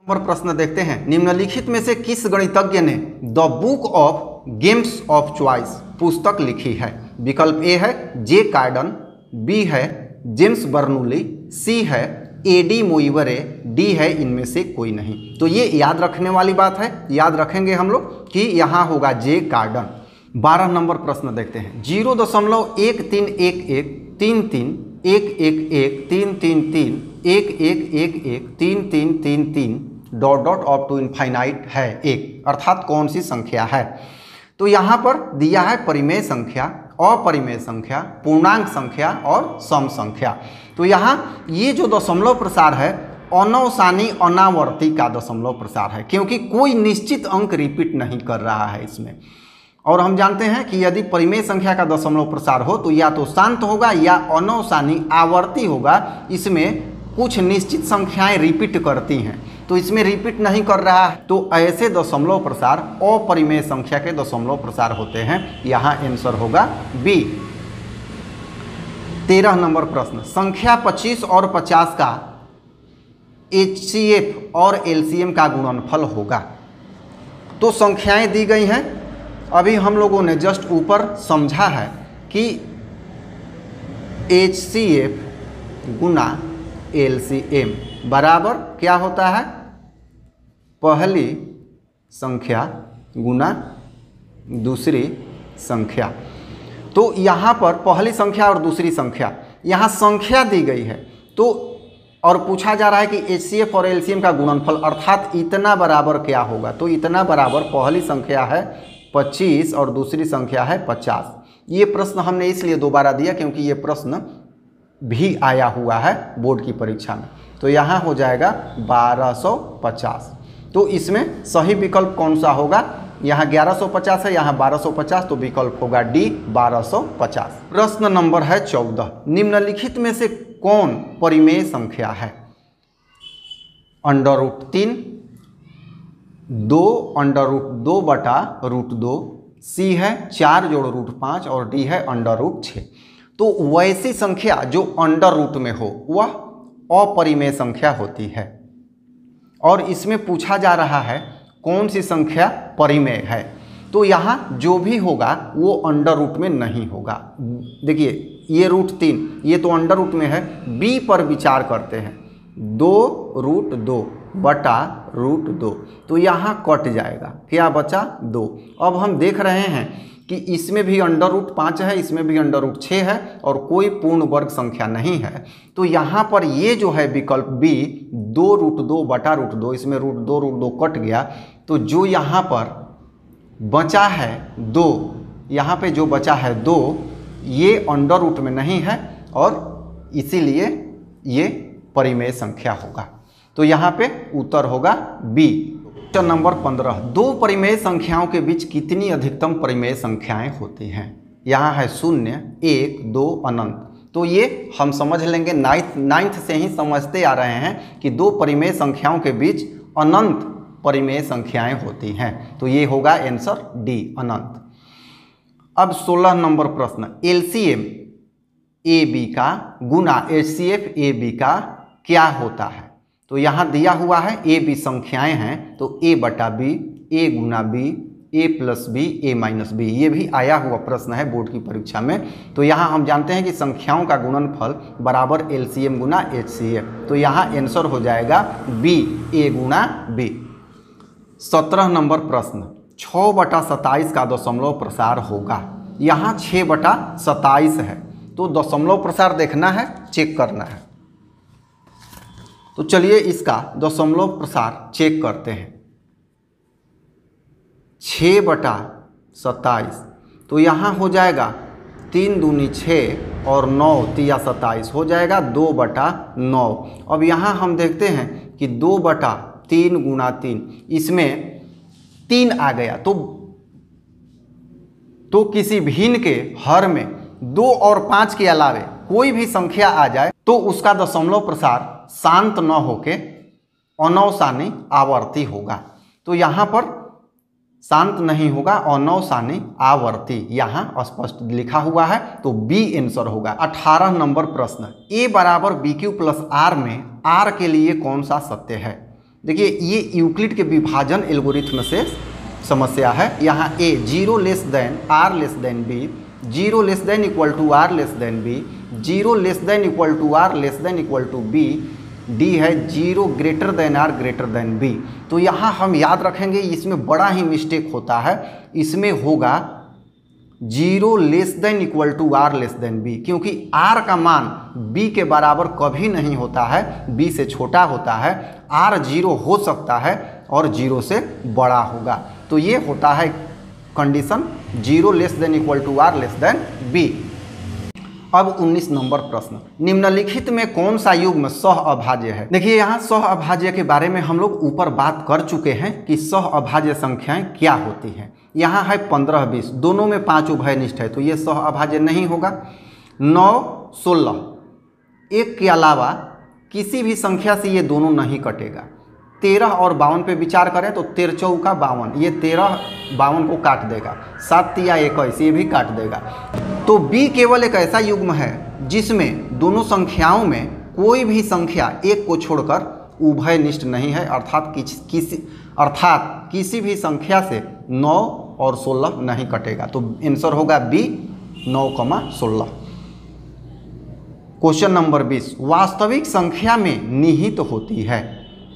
पर प्रश्न देखते हैं, निम्नलिखित में से किस गणितज्ञ ने the book of games of choice पुस्तक लिखी है? विकल्प ए है जे कार्डन, बी है जेम्स बर्नूली, सी है एडी मोइवरे, डी है इनमें से कोई नहीं। तो ये याद रखने वाली बात है, याद रखेंगे हम लोग कि यहाँ होगा जे कार्डन। 12 नंबर प्रश्न देखते हैं, 0.131133331133 dot dot of to infinite है एक, अर्थात कौन सी संख्या है? तो यहाँ पर दिया है परिमेय संख्या, अपरिमेय संख्या, पूर्णांक संख्या और सम संख्या। तो यहाँ ये जो दशमलव प्रसार है अनवसानी अनावर्ती का दशमलव प्रसार है, क्योंकि कोई निश्चित अंक रिपीट नहीं कर रहा है इसमें। और हम जानते हैं कि यदि परिमेय संख्या का दशमलव प्रसार हो तो या तो शांत होगा या अनवसानी आवर्ती होगा, इसमें कुछ निश्चित संख्याएं रिपीट करती हैं, तो इसमें रिपीट नहीं कर रहा है। तो ऐसे दशमलव प्रसार अपरिमेय संख्या के दशमलव प्रसार होते हैं। यहाँ आंसर होगा बी। 13 नंबर प्रश्न, संख्या 25 और 50 का HCF और LCM का गुणनफल होगा। तो संख्याएं दी गई हैं, अभी हम लोगों ने जस्ट ऊपर समझा है कि HCF गुना LCM बराबर क्या होता है? पहली संख्या गुना दूसरी संख्या। तो यहाँ पर पहली संख्या और दूसरी संख्या, यहाँ संख्या दी गई है तो और पूछा जा रहा है कि HCF और LCM का गुणनफल अर्थात इतना बराबर क्या होगा? तो इतना बराबर पहली संख्या है 25 और दूसरी संख्या है 50। ये प्रश्न हमने इसलिए दोबारा दिया क्योंकि ये प्रश्न भी आया हुआ है बोर्ड की परीक्षा में। तो यहाँ हो जाएगा 1250। तो इसमें सही विकल्प कौन सा होगा? यहाँ 1150 है, यहाँ 1250, तो विकल्प होगा डी 1250। प्रश्न नंबर है 14, निम्नलिखित में से कौन परिमेय संख्या है? √3, 2 √2 बटा √2, सी है 4 जोड़ √5 और डी है √6। तो वैसी संख्या जो अंडर रूट में हो वह अपरिमेय संख्या होती है, और इसमें पूछा जा रहा है कौन सी संख्या परिमेय है। तो यहाँ जो भी होगा वो अंडर रूट में नहीं होगा। देखिए ये √3 ये तो अंडर रूट में है, बी पर विचार करते हैं, 2 √2 बटा √2, तो यहाँ कट जाएगा, क्या बचा 2। अब हम देख रहे हैं कि इसमें भी √5 है, इसमें भी √6 है और कोई पूर्ण वर्ग संख्या नहीं है। तो यहाँ पर ये जो है विकल्प बी 2 √2 बटा √2, इसमें √2 कट गया, तो जो यहाँ पर बचा है 2, यहाँ पे जो बचा है 2 ये अंडर रूट में नहीं है और इसीलिए ये परिमेय संख्या होगा। तो यहाँ पे उत्तर होगा बी। क्वेश्चन नंबर 15, दो परिमेय संख्याओं के बीच कितनी अधिकतम परिमेय संख्याएं होती हैं? यहाँ है 0, 1, 2 अनंत। तो ये हम समझ लेंगे, नाइन्थ से ही समझते आ रहे हैं कि दो परिमेय संख्याओं के बीच अनंत परिमेय संख्याएं होती हैं। तो ये होगा आंसर डी अनंत। अब 16 नंबर प्रश्न, LCM AB का गुना HCF AB का क्या होता है? तो यहाँ दिया हुआ है ए बी संख्याएं हैं, तो a बटा b, a Guna b, a plus b, a minus b, ये भी आया हुआ प्रश्न है बोर्ड की परीक्षा में। तो यहाँ हम जानते हैं कि संख्याओं का गुणनफल बराबर LCM गुना HCF, तो यहाँ आंसर हो जाएगा b, a Guna b। 17 number प्रश्न, 6/27 का दशमलव प्रसार होगा। यहाँ 6/27 है, तो दशमलव प्रसार देखना है, चेक करना है। तो चलिए इसका दशमलव प्रसार चेक करते हैं। 6/27, तो यहाँ हो जाएगा 3 दूनी 6 और 9 तिया 27 हो जाएगा 2/9। अब यहाँ हम देखते हैं कि 2/3 गुना 3, इसमें 3 आ गया, तो किसी भिन्न के हर में 2 और 5 के अलावे कोई भी संख्या आ जाए तो उसका दशमलव प्रसार शांत न होके अनवसानी आवर्ती होगा। तो यहाँ पर शांत नहीं होगा, अनवसानी आवर्ती यहाँ स्पष्ट लिखा हुआ है, तो बी आंसर होगा। 18 नंबर प्रश्न, a बराबर BQ प्लस R में R के लिए कौन सा सत्य है? देखिए ये यूक्लिड के विभाजन एल्गोरिथ्म से समस्या है। यहाँ A 0 less than R less than B, 0 less than equal to R less than B, 0 less than equal to R less than equal to B, D है 0 greater than R greater than B. तो यहाँ हम याद रखेंगे इसमें बड़ा ही mistake होता है, इसमें होगा 0 less than equal to R less than B, क्योंकि आर का मान बी के बराबर कभी नहीं होता है, बी से छोटा होता है। आर 0 हो सकता है और 0 से बड़ा होगा, तो ये होता है condition 0 less than equal to R less than B. अब 19 नंबर प्रश्न, निम्नलिखित में कौन सा युग्म सह अभाज्य है। देखिए यहाँ सह अभाज्य के बारे में हम लोग ऊपर बात कर चुके हैं कि सह अभाज्य संख्याएं क्या होती हैं। यहाँ है 15 20, दोनों में 5 उभयनिष्ठ है, तो ये सह अभाज्य नहीं होगा। 9 16, एक के अलावा किसी भी संख्या से ये दोनों नहीं कटेगा। 13 और 52 पे विचार करें तो 13 चौका 52, ये 13 52 को काट देगा। 7 तिया 21, ये भी काट देगा। तो B केवल एक ऐसा युग्म है जिसमें दोनों संख्याओं में कोई भी संख्या एक को छोड़कर उभयनिष्ठ नहीं है, अर्थात किसी भी संख्या से 9 और 16 नहीं कटेगा। तो आंसर होगा B 9, 16। क्वेश्चन नंबर 20, वास्तविक संख्या में निहित होती है,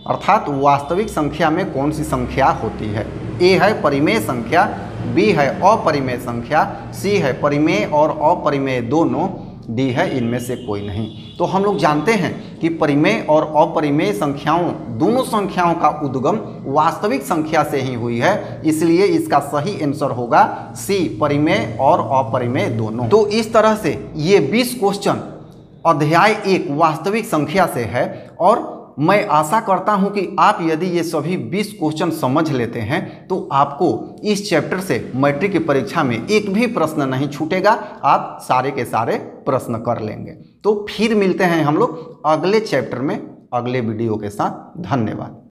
अर्थात वास्तविक संख्या में कौन सी संख्या होती है। ए है परिमेय संख्या, बी है अपरिमेय संख्या, सी है परिमेय और अपरिमेय दोनों, डी है इनमें से कोई नहीं। तो हम लोग जानते हैं कि परिमेय और अपरिमेय संख्याओं दोनों संख्याओं का उद्गम वास्तविक संख्या से ही हुई है, इसलिए इसका सही आंसर होगा सी परिमेय और अपरिमेय दोनों। तो इस तरह से ये 20 क्वेश्चन अध्याय 1 वास्तविक संख्या से है, और मैं आशा करता हूं कि आप यदि ये सभी 20 क्वेश्चन समझ लेते हैं तो आपको इस चैप्टर से मैट्रिक की परीक्षा में एक भी प्रश्न नहीं छूटेगा, आप सारे के सारे प्रश्न कर लेंगे। तो फिर मिलते हैं हम लोग अगले चैप्टर में अगले वीडियो के साथ। धन्यवाद।